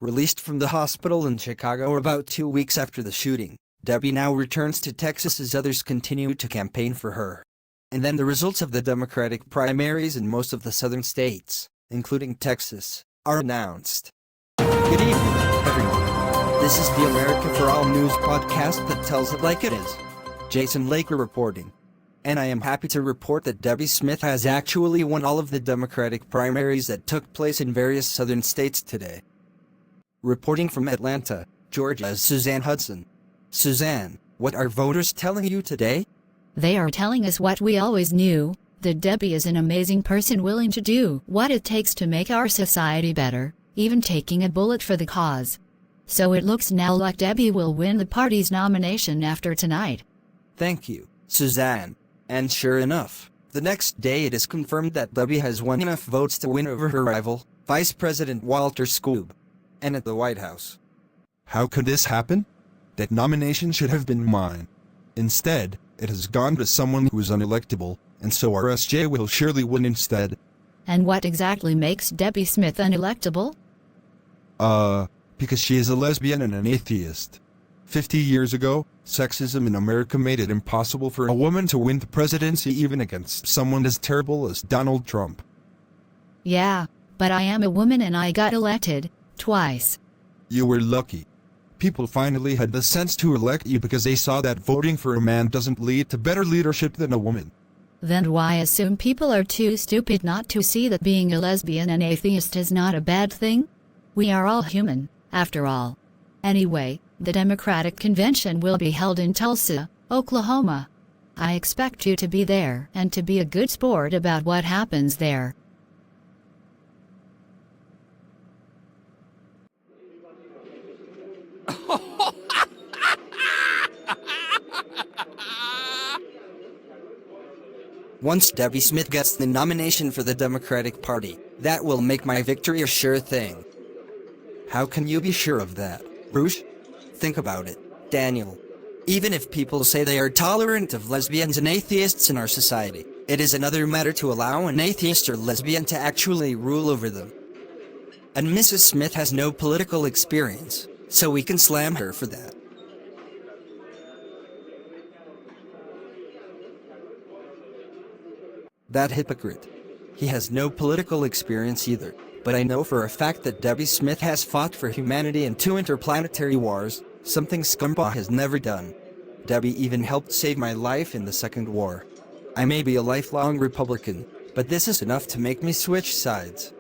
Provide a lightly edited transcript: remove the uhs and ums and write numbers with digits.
Released from the hospital in Chicago about 2 weeks after the shooting, Debbie now returns to Texas as others continue to campaign for her. And then the results of the Democratic primaries in most of the southern states, including Texas, are announced. Good evening, everyone. This is the America for All News podcast that tells it like it is. Jason Laker reporting. And I am happy to report that Debbie Smith has actually won all of the Democratic primaries that took place in various southern states today. Reporting from Atlanta, Georgia is Suzanne Hudson. Suzanne, what are voters telling you today? They are telling us what we always knew, that Debbie is an amazing person willing to do what it takes to make our society better, even taking a bullet for the cause. So it looks now like Debbie will win the party's nomination after tonight. Thank you, Suzanne. And sure enough, the next day it is confirmed that Debbie has won enough votes to win over her rival, Vice President Walter Scoob. And at the White House. How could this happen? That nomination should have been mine. Instead, it has gone to someone who is unelectable, and so RSJ will surely win instead. And what exactly makes Debbie Smith unelectable? Because she is a lesbian and an atheist. 50 years ago, sexism in America made it impossible for a woman to win the presidency even against someone as terrible as Donald Trump. Yeah, but I am a woman and I got elected, twice. You were lucky. People finally had the sense to elect you because they saw that voting for a man doesn't lead to better leadership than a woman. Then why assume people are too stupid not to see that being a lesbian and atheist is not a bad thing? We are all human, after all. Anyway, the Democratic Convention will be held in Tulsa, Oklahoma. I expect you to be there and to be a good sport about what happens there. Once Debbie Smith gets the nomination for the Democratic Party, that will make my victory a sure thing. How can you be sure of that, Bruce? Think about it, Daniel. Even if people say they are tolerant of lesbians and atheists in our society, it is another matter to allow an atheist or lesbian to actually rule over them. And Mrs. Smith has no political experience, so we can slam her for that. That hypocrite. He has no political experience either, but I know for a fact that Debbie Smith has fought for humanity in 2 interplanetary wars, something Scumbag has never done. Debbie even helped save my life in the Second War. I may be a lifelong Republican, but this is enough to make me switch sides.